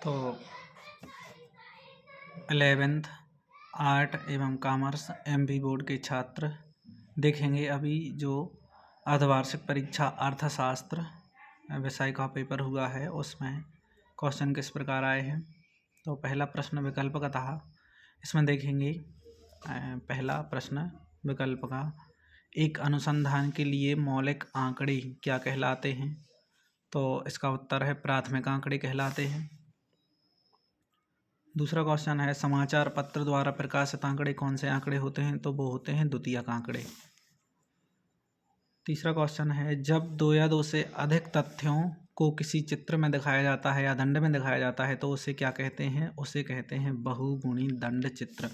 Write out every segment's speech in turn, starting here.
तो 11th art एवं commerce MP board के छात्र देखेंगे अभी जो अर्धवार्षिक परीक्षा अर्थशास्त्र विषय का पेपर हुआ है उसमें क्वेश्चन किस प्रकार आए हैं। तो पहला प्रश्न विकल्प का था। इसमें देखेंगे पहला प्रश्न विकल्प का, एक अनुसंधान के लिए मौलिक आंकड़े क्या कहलाते हैं। तो इसका उत्तर है प्राथमिक आंकड़े कहलाते हैं। दूसरा क्वेश्चन है समाचार पत्र द्वारा प्रकाशित आंकड़े कौन से आंकड़े होते हैं। तो वो होते हैं द्वितीयक आंकड़े। तीसरा क्वेश्चन है जब दो या दो से अधिक तथ्यों को किसी चित्र में दिखाया जाता है या दंड में दिखाया जाता है तो उसे क्या कहते हैं। उसे कहते हैं बहुगुणी दंड चित्र।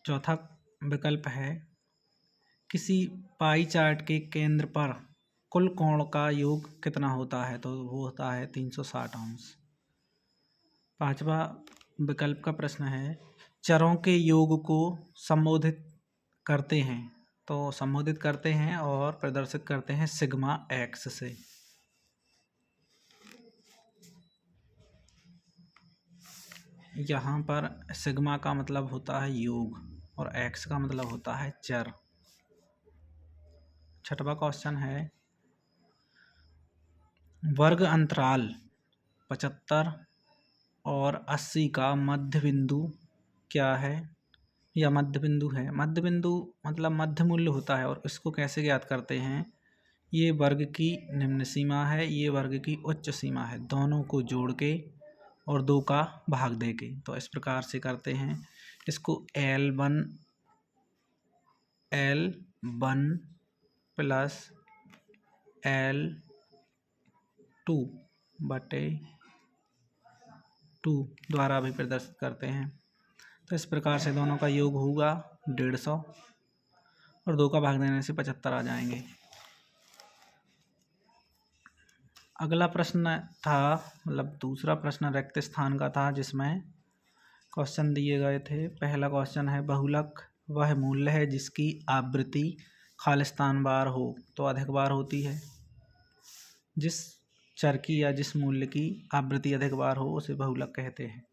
चौथा विकल्प है किसी पाई चार्ट के केंद्र पर कुल कोण का योग कितना होता है। तो वो होता है 360 अंश। पांचवा विकल्प का प्रश्न है चरों के योग को संबोधित करते हैं। तो संबोधित करते हैं और प्रदर्शित करते हैं सिग्मा एक्स से। यहाँ पर सिग्मा का मतलब होता है योग और एक्स का मतलब होता है चर। छठवां क्वेश्चन है वर्ग अंतराल 75 और 80 का मध्य बिंदु क्या है या मध्य बिंदु है। मध्य बिंदु मतलब मध्य मूल्य होता है और इसको कैसे ज्ञात करते हैं। ये वर्ग की निम्न सीमा है, ये वर्ग की उच्च सीमा है, दोनों को जोड़ के और 2 का भाग दे के। तो इस प्रकार से करते हैं इसको L1 प्लस L2 बटे 2 द्वारा भी प्रदर्शित करते हैं। तो इस प्रकार से दोनों का योग होगा 150 और 2 का भाग देने से 75 आ जाएंगे। अगला प्रश्न था मतलब दूसरा प्रश्न रिक्त स्थान का था जिसमें क्वेश्चन दिए गए थे। पहला क्वेश्चन है बहुलक वह मूल्य है जिसकी आवृत्ति खालिस्तान बार हो। तो अधिक बार होती है। जिस चर की या जिस मूल्य की आवृत्ति अधिक बार हो उसे बहुलक कहते हैं।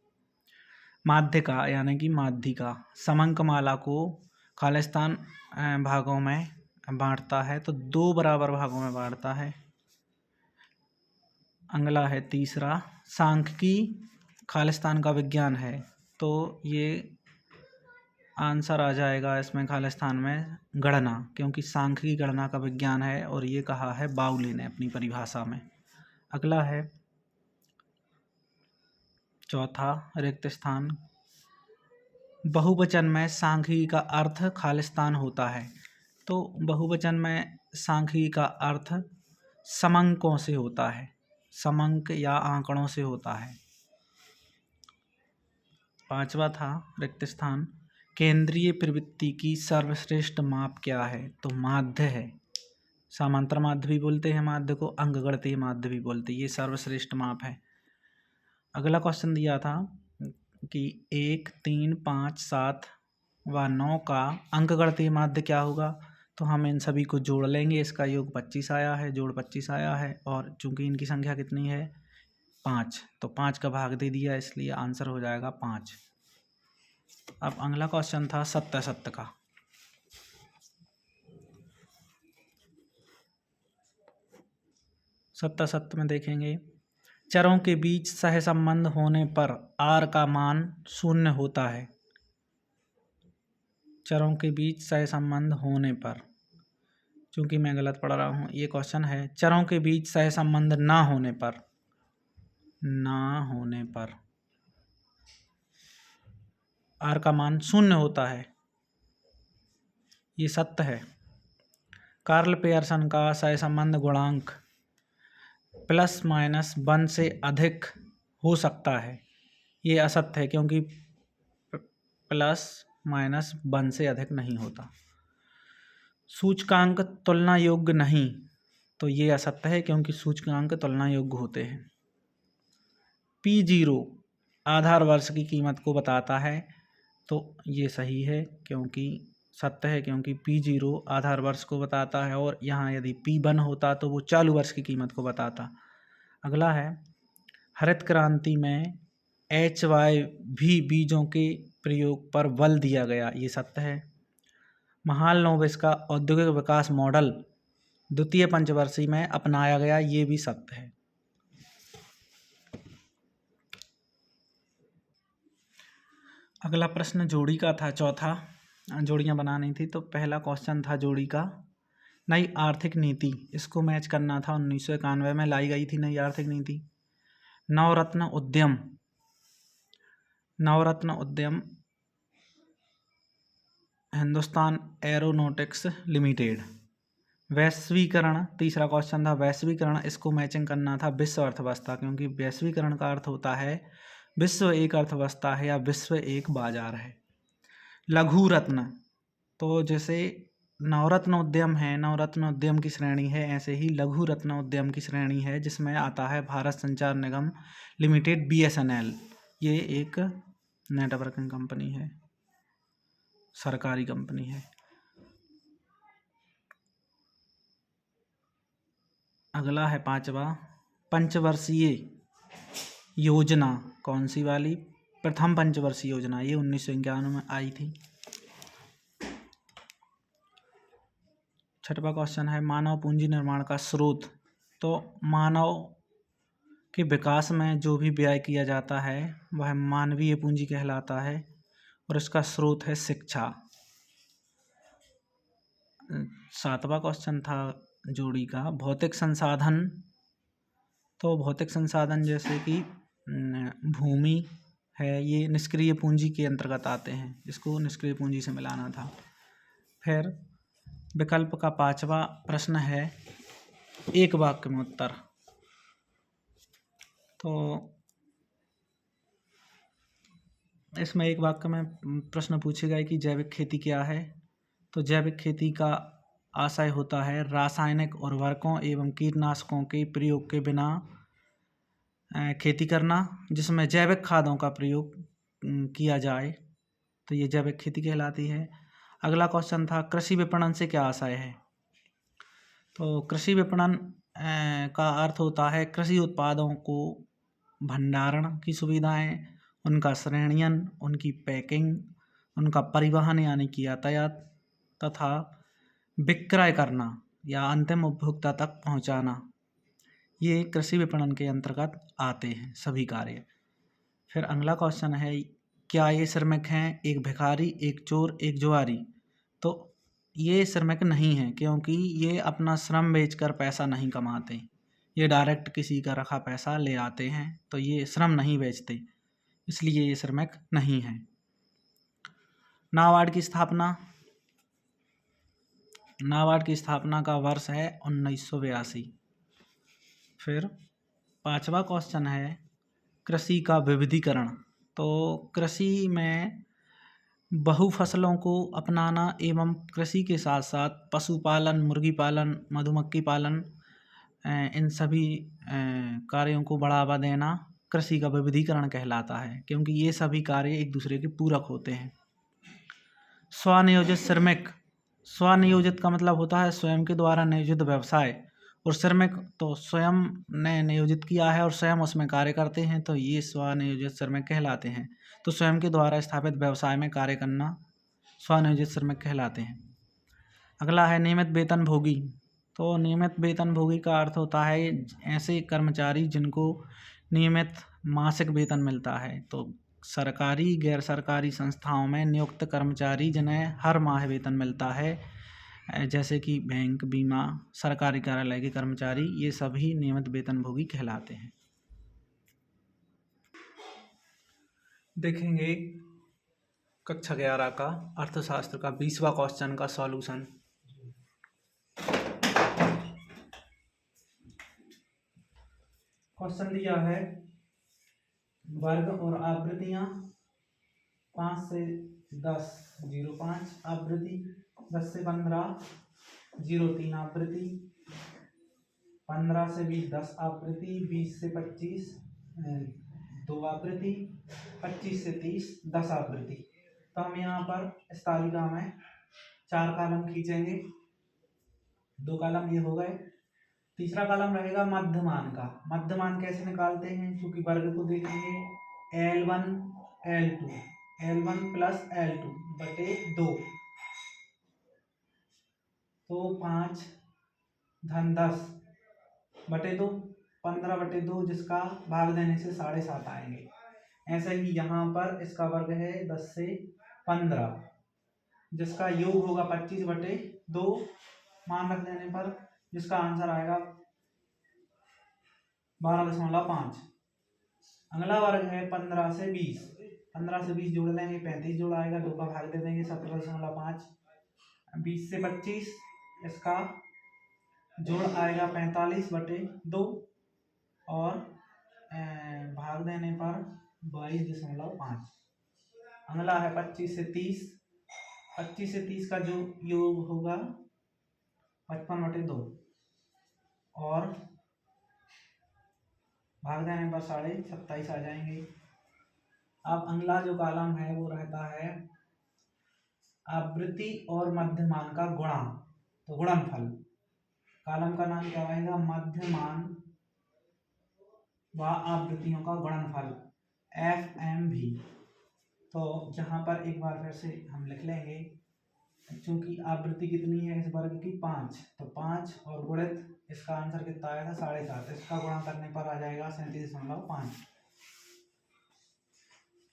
माध्यिका यानी कि माध्यिका समंकमाला को खालिस्तान भागों में बांटता है। तो 2 बराबर भागों में बांटता है। अगला है तीसरा सांख्यिकी खालिस्तान का विज्ञान है। तो ये आंसर आ जाएगा इसमें खालिस्तान में गणना, क्योंकि सांख्यिकी गणना का विज्ञान है और ये कहा है बाउले ने अपनी परिभाषा में। अगला है चौथा रिक्त स्थान बहुवचन में सांख्यिकी का अर्थ खालिस्तान होता है। तो बहुवचन में सांख्यिकी का अर्थ समंकों से होता है, समंक या आंकड़ों से होता है। पांचवा था रिक्त स्थान केंद्रीय प्रवृत्ति की सर्वश्रेष्ठ माप क्या है। तो माध्य है। समांतर माध्य भी बोलते हैं माध्य को, अंकगणितीय माध्य भी बोलते हैं। ये सर्वश्रेष्ठ माप है। अगला क्वेश्चन दिया था कि 1, 3, 5, 7 व 9 का अंकगणितीय माध्य क्या होगा। तो हम इन सभी को जोड़ लेंगे। इसका योग 25 आया है, जोड़ 25 आया है और चूंकि इनकी संख्या कितनी है 5, तो 5 का भाग दे दिया, इसलिए आंसर हो जाएगा 5। अब अगला क्वेश्चन था सत्य का। सत्य में देखेंगे चरों के बीच सहसंबंध होने पर r का मान 0 होता है। चरों के बीच सहसंबंध होने पर, चूंकि मैं गलत पढ़ रहा हूँ, ये क्वेश्चन है चरों के बीच सहसंबंध ना होने पर r का मान 0 होता है। ये सत्य है। कार्ल पेयरसन का सहसंबंध गुणांक ±1 से अधिक हो सकता है। ये असत्य है क्योंकि ±1 से अधिक नहीं होता। सूचकांक तुलना योग्य नहीं, तो ये असत्य है क्योंकि सूचकांक तुलना योग्य होते हैं। P0 आधार वर्ष की कीमत को बताता है। तो ये सही है क्योंकि सत्य है क्योंकि P0 आधार वर्ष को बताता है और यहाँ यदि P1 होता तो वो चालू वर्ष की कीमत को बताता। अगला है हरित क्रांति में HYV बीजों के प्रयोग पर बल दिया गया, ये सत्य है। महालनोबिस का औद्योगिक विकास मॉडल द्वितीय पंचवर्षीय में अपनाया गया, ये भी सत्य है। अगला प्रश्न जोड़ी का था, चौथा जोड़ियां बनानी थी। तो पहला क्वेश्चन था जोड़ी का, नई आर्थिक नीति, इसको मैच करना था। 1991 में लाई गई थी नई आर्थिक नीति। नवरत्न उद्यम, नवरत्न उद्यम हिंदुस्तान एरोनॉटिक्स लिमिटेड। वैश्वीकरण, तीसरा क्वेश्चन था वैश्वीकरण, इसको मैचिंग करना था विश्व अर्थव्यवस्था, क्योंकि वैश्वीकरण का अर्थ होता है विश्व एक अर्थव्यवस्था है या विश्व एक बाजार है। लघु रत्न, तो जैसे नवरत्न उद्यम है, नवरत्न उद्यम की श्रेणी है, ऐसे ही लघु रत्न उद्यम की श्रेणी है, जिसमें आता है भारत संचार निगम लिमिटेड BSNL। ये एक नेटवर्किंग कंपनी है, सरकारी कंपनी है। अगला है पांचवा, पंचवर्षीय योजना कौन सी वाली? प्रथम पंचवर्षीय योजना, ये 1991 में आई थी। छठवां क्वेश्चन है मानव पूंजी निर्माण का स्रोत। तो मानव के विकास में जो भी व्यय किया जाता है वह मानवीय पूंजी कहलाता है, और इसका स्रोत है शिक्षा। सातवां क्वेश्चन था जोड़ी का भौतिक संसाधन। तो भौतिक संसाधन जैसे कि भूमि है, ये निष्क्रिय पूंजी के अंतर्गत आते हैं, इसको निष्क्रिय पूंजी से मिलाना था। फिर विकल्प का पांचवा प्रश्न है एक वाक्य में उत्तर। तो इसमें एक वाक्य में प्रश्न पूछेगा कि जैविक खेती क्या है। तो जैविक खेती का आशय होता है रासायनिक उर्वरकों एवं कीटनाशकों के प्रयोग के बिना खेती करना, जिसमें जैविक खादों का प्रयोग किया जाए, तो ये जैविक खेती कहलाती है। अगला क्वेश्चन था कृषि विपणन से क्या आशय है। तो कृषि विपणन का अर्थ होता है कृषि उत्पादों को भंडारण की सुविधाएं, उनका श्रेणीयन, उनकी पैकिंग, उनका परिवहन यानी कि यातायात, तथा विक्रय करना या अंतिम उपभोक्ता तक पहुंचाना, ये कृषि विपणन के अंतर्गत आते हैं सभी कार्य। फिर अगला क्वेश्चन है क्या ये श्रमिक हैं, एक भिखारी, एक चोर, एक जुआरी। तो ये श्रमिक नहीं है, क्योंकि ये अपना श्रम बेचकर पैसा नहीं कमाते, ये डायरेक्ट किसी का रखा पैसा ले आते हैं, तो ये श्रम नहीं बेचते, इसलिए ये श्रमिक नहीं है। नाबार्ड की स्थापना, नाबार्ड की स्थापना का वर्ष है 1982। फिर पांचवा क्वेश्चन है कृषि का विविधीकरण। तो कृषि में बहु फसलों को अपनाना एवं कृषि के साथ साथ पशुपालन, मुर्गी पालन, मधुमक्खी पालन, इन सभी कार्यों को बढ़ावा देना कृषि का विविधीकरण कहलाता है, क्योंकि ये सभी कार्य एक दूसरे के पूरक होते हैं। स्वनियोजित श्रमिक, स्वनियोजित का मतलब होता है स्वयं के द्वारा नियोजित व्यवसाय, और श्रमिक तो स्वयं ने नियोजित किया है और स्वयं उसमें कार्य करते हैं, तो ये स्वनियोजित श्रमिक कहलाते हैं। तो स्वयं के द्वारा स्थापित व्यवसाय में कार्य करना स्वनियोजित श्रमिक कहलाते हैं। अगला है नियमित वेतनभोगी। तो नियमित वेतनभोगी का अर्थ होता है ऐसे कर्मचारी जिनको नियमित मासिक वेतन मिलता है। तो सरकारी गैर सरकारी संस्थाओं में नियुक्त कर्मचारी जिन्हें हर माह वेतन मिलता है, जैसे कि बैंक, बीमा, सरकारी कार्यालय के कर्मचारी, ये सभी नियमित वेतनभोगी कहलाते हैं। देखेंगे कक्षा 11 का अर्थशास्त्र का 20वां क्वेश्चन का सॉल्यूशन। क्वेश्चन दिया है वर्ग और आवृत्तियां 5 से 10 0.5 आवृत्ति, 10 से 15 0.3 आवृत्ति, 15 से 20 10 आवृत्ति, 20 से 25 2 आवृत्ति, 25 से 30 10 आवृत्ति। तो हम यहाँ पर इस तालिका में 4 कॉलम खींचेंगे, 2 कॉलम ये हो गए, तीसरा कॉलम रहेगा मध्यमान का। मध्यमान कैसे निकालते हैं, क्योंकि वर्ग को देखेंगे L1 L2 L1 plus L2 बटे 2, तो 5 धन 10 बटे 2, 15 बटे 2, जिसका भाग देने से 7.5 आएंगे। ऐसे ही यहाँ पर इसका वर्ग है 10 से 15, जिसका योग होगा 25 बटे 2 मान रख देने पर, जिसका आंसर आएगा 12.5। अगला वर्ग है 15 से 20। 15 से 20 जोड़ लेंगे, 35 जोड़ आएगा, 2 का भाग दे देंगे 17.5। 20 से 25 इसका जोड़ आएगा 45 बटे 2 और भाग देने पर 22.5। अगला है 25 से 30। 25 से 30 का जो योग होगा 55 बटे 2 और भाग देने पर 27.5 आ जाएंगे। अब अगला जो कॉलम है वो रहता है आवृत्ति और मध्यमान का गुणा, तो गुणनफल। कॉलम का नाम क्या रहेगा, मध्यमान व आवृत्तियों का गुणनफल FMV। तो यहाँ पर एक बार फिर से हम लिख लेंगे, क्योंकि आवृत्ति कितनी है इस वर्ग की 5, तो 5 और गुणित इसका आंसर कितना आया था 7.5, इसका गुणा करने पर आ जाएगा 37.5।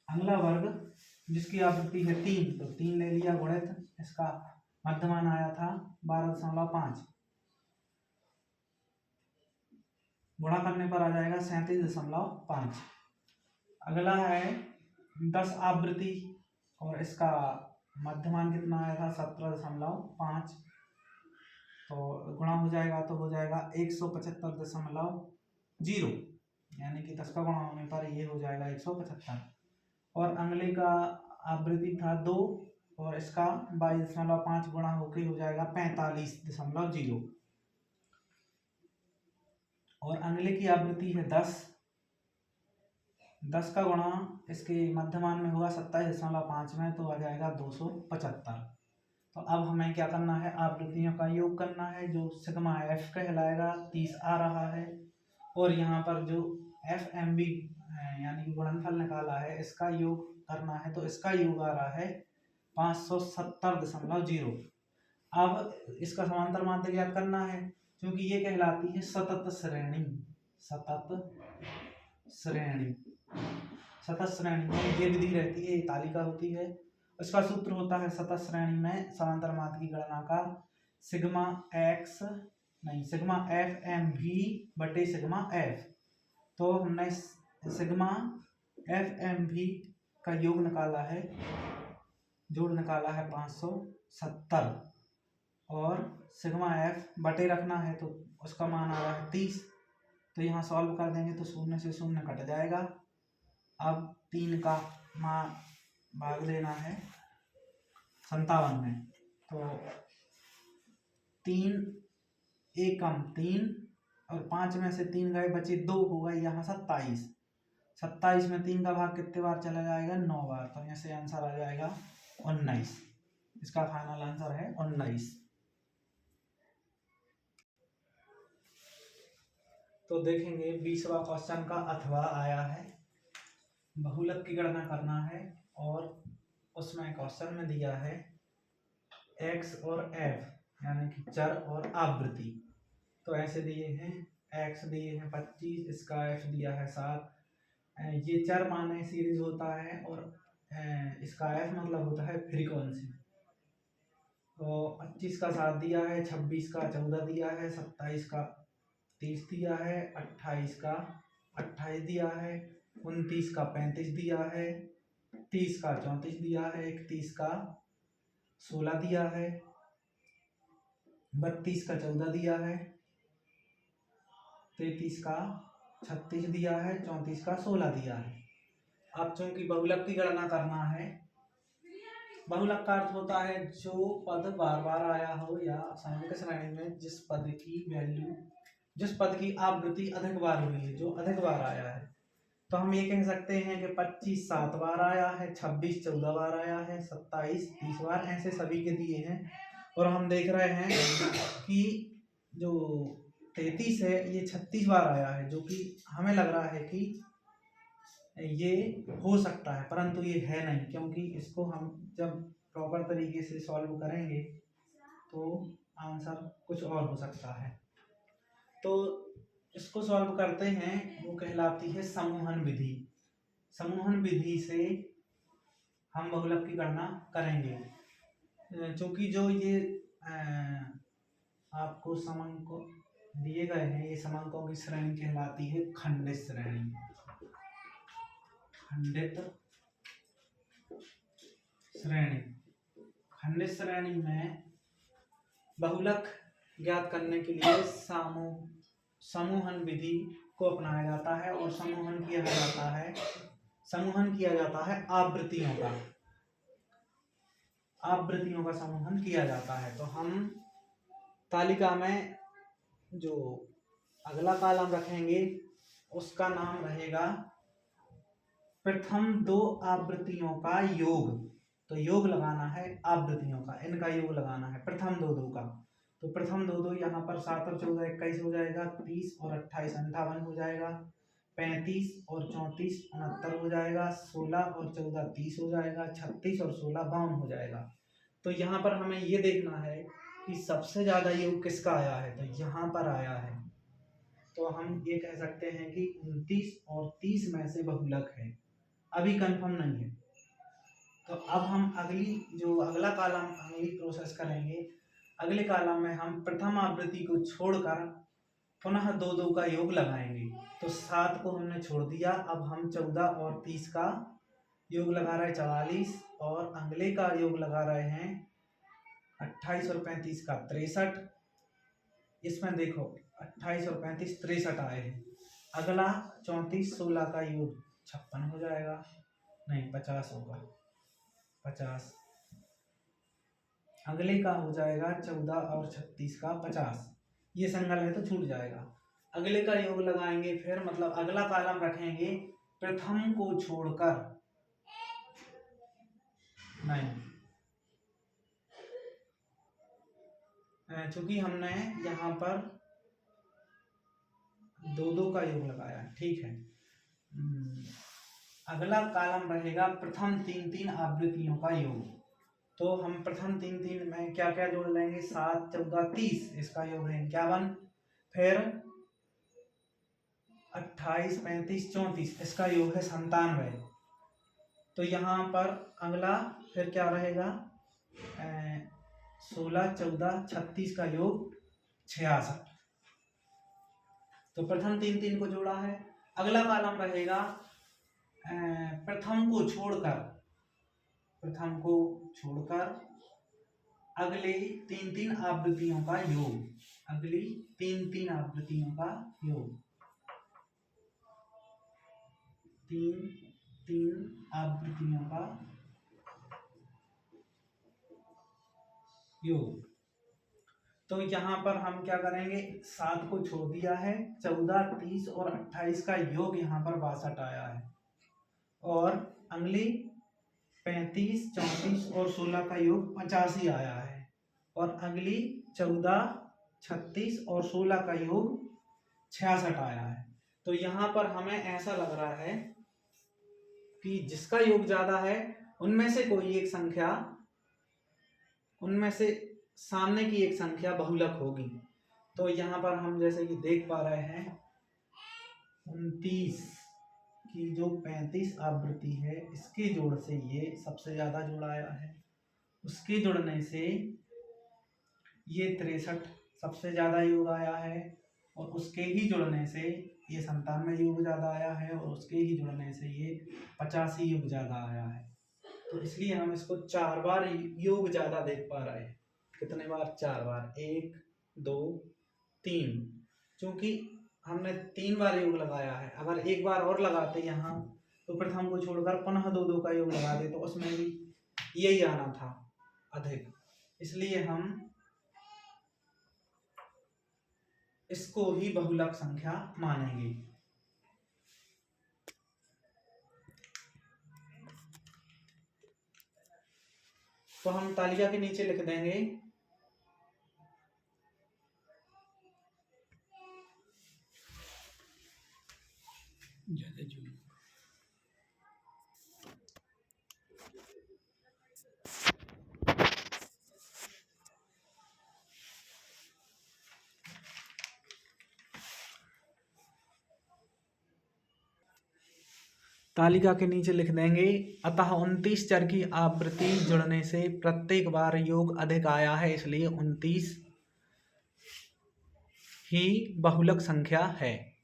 अगला वर्ग जिसकी आवृत्ति है 3, तो 3 ले लिया, गुणित इसका मध्यमान आया था 12.5, गुणा करने पर आ जाएगा 37.5। अगला है 10 आवृत्ति और इसका मध्यमान कितना आया था 17.5, तो गुणा हो जाएगा तो हो जाएगा 175.0, यानी कि 10 का गुणा होने पर ये हो जाएगा 175। और अगले का आवृत्ति था 2 और इसका 22.5 गुणा होके हो जाएगा 45.0। और अगले की आवृत्ति है 10, 10 का गुणा इसके मध्यमान में हुआ 27.5 में, तो आ जाएगा 275। तो अब हमें क्या करना है, आवृत्तियों का योग करना है, जो सिग्मा F कहलाएगा 30 आ रहा है। और यहाँ पर जो FMV यानी कि गुणनफल निकाला है इसका योग करना है, तो इसका योग आ रहा है 570.0। अब इसका समांतर माध्य ज्ञात करना है, क्योंकि ये कहलाती है सतत श्रेणी। सतत श्रेणी, सतत श्रेणी में ये विधि रहती है, ये तालिका होती है, उसका सूत्र होता है सतत श्रेणी में समांतर माध्य की गणना का सिग्मा FMV बटे सिग्मा F। तो हमने सिग्मा FMV का योग निकाला है, जोड़ निकाला है 570, और सिग्मा F बटे रखना है तो उसका मान आ रहा है 30। तो यहाँ सॉल्व कर देंगे तो 0 से 0 कट जाएगा। अब 3 का मान भाग देना है 57 में, तो 3 एकम 3 और 5 में से 3 गए, बचे 2, हो गए यहाँ 27। 27 में 3 का भाग कितने बार चला जाएगा, 9 बार, तो यहाँ से आंसर आ जाएगा 19। इसका फाइनल आंसर है 19। तो देखेंगे 20वां क्वेश्चन का अथवा आया है, बहुलक की गणना करना है, और उसमें क्वेश्चन में दिया है x और f यानी कि चर और आवृत्ति। तो ऐसे दिए हैं, x दिए हैं 25, इसका f दिया है 7, ये चर माने सीरीज होता है, और इसका f मतलब होता है फ्रीक्वेंसी। तो 25 का 7 दिया है, 26 का 14 दिया है, 27 का 30 दिया है, 28 का 28 दिया है, 29 का 35 दिया है, 30 का 34 दिया है, 31 का 16 दिया है, 32 का 14 दिया है, 33 का 36 दिया है, 34 का 16 दिया है। अब चूंकि बहुलक की गणना करना है, बहुलक का अर्थ होता है जो पद बार बार आया हो या सममित श्रेणी में जिस पद की वैल्यू, जिस पद की आवृत्ति अधिक बार हुई है, जो अधिक बार आया है। तो हम ये कह सकते हैं कि 25 7 बार आया है, 26 14 बार आया है, 27 30 बार, ऐसे सभी के दिए हैं। और हम देख रहे हैं कि जो 33 है, ये 36 बार आया है, जो कि हमें लग रहा है कि ये हो सकता है, परंतु ये है नहीं, क्योंकि इसको हम जब प्रॉपर तरीके से सॉल्व करेंगे तो आंसर कुछ और हो सकता है। तो इसको सॉल्व करते हैं, वो कहलाती है समूहन विधि। समूहन विधि से हम बहुलक की गणना करेंगे, क्योंकि जो ये आपको समांक दिए गए हैं, ये समांकों की श्रेणी कहलाती है खंडित श्रेणी। खंडित श्रेणी, खंडित श्रेणी में बहुलक ज्ञात करने के लिए समूहन विधि को अपनाया जाता है, और समूहन किया जाता है आवृत्तियों का, समूहन किया जाता है। तो हम तालिका में जो अगला कॉलम रखेंगे उसका नाम रहेगा प्रथम दो आवृत्तियों का योग। तो योग लगाना है आवृत्तियों का, इनका योग लगाना है प्रथम दो का। तो प्रथम दो यहाँ पर 7 और 14 21 हो जाएगा, 30 और 28 58 हो जाएगा, 35 और 34 69 हो जाएगा, 16 और 14 30 हो जाएगा, 36 और 16 52 हो जाएगा। तो यहाँ पर हमें ये देखना है कि सबसे ज्यादा योग किसका आया है, तो यहाँ पर आया है। तो हम ये कह सकते हैं कि 29 और 30 में से बहुलक है, अभी कंफर्म नहीं है। तो अब हम अगला कॉलम, अगली प्रोसेस करेंगे। अगले कॉलम में हम प्रथम आवृत्ति को छोड़कर पुनः दो का योग लगाएंगे। तो 7 को हमने छोड़ दिया, अब हम 14 और 30 का योग लगा रहे हैं 44, और अगले का योग लगा रहे हैं 28 और 35 का 63। इसमें देखो 28 और 35 63 आए हैं। अगला 34 16 का योग 56 हो जाएगा, नहीं 50 होगा, 50। अगले का हो जाएगा 14 और 36 का 50, ये संगल है तो छूट जाएगा। अगले का योग लगाएंगे, फिर मतलब अगला कॉलम रखेंगे प्रथम को छोड़कर, नहीं, चूंकि हमने यहाँ पर दो का योग लगाया, ठीक है। अगला कॉलम रहेगा प्रथम 3 आवृत्तियों का योग। तो हम प्रथम 3 में क्या क्या जोड़ लेंगे, 7 14 30, इसका योग है 51, फिर 28 35 34, इसका योग है 97। तो यहाँ पर अगला फिर क्या रहेगा, 16 14 36 का योग 66। तो प्रथम 3 को जोड़ा है। अगला कॉलम रहेगा प्रथम को छोड़कर अगले 3 आवृत्तियों का योग, अगली 3 आवृत्तियों का योग, 3 आवृत्तियों का योग। तो यहाँ पर हम क्या करेंगे, 7 को छोड़ दिया है, 14 30 और 28 का योग यहाँ पर 62 आया है, और अगली 35 34 और 16 का योग 85 आया है, और अगली 14 36 और 16 का योग 66 आया है। तो यहाँ पर हमें ऐसा लग रहा है कि जिसका योग ज्यादा है उनमें से कोई एक संख्या, उनमें से सामने की एक संख्या बहुलक होगी। तो यहाँ पर हम जैसे कि देख पा रहे हैं 29 की जो 35 आवृत्ति है, इसके जोड़ से ये सबसे ज्यादा जोड़ आया है, उसके जुड़ने से ये 63 सबसे ज्यादा योग आया है, और उसके ही जुड़ने से ये 97 योग ज्यादा आया है, और उसके ही जुड़ने से ये 85 योग ज्यादा आया है। तो इसलिए हम इसको 4 बार योग ज्यादा देख पा रहे हैं। कितने बार, 4 बार, 1 2 3, क्योंकि हमने 3 बार योग लगाया है। अगर एक बार और लगाते यहाँ, तो प्रथम को छोड़कर पुनः दो का योग लगा दे, तो उसमें भी यही आना था अधिक, इसलिए हम इसको ही बहुलक संख्या मानेंगे। तो हम तालिका के नीचे लिख देंगे तालिका के नीचे लिख देंगे, अतः 29 चर की आवृत्ति जुड़ने से प्रत्येक बार योग अधिक आया है, इसलिए 29 ही बहुलक संख्या है।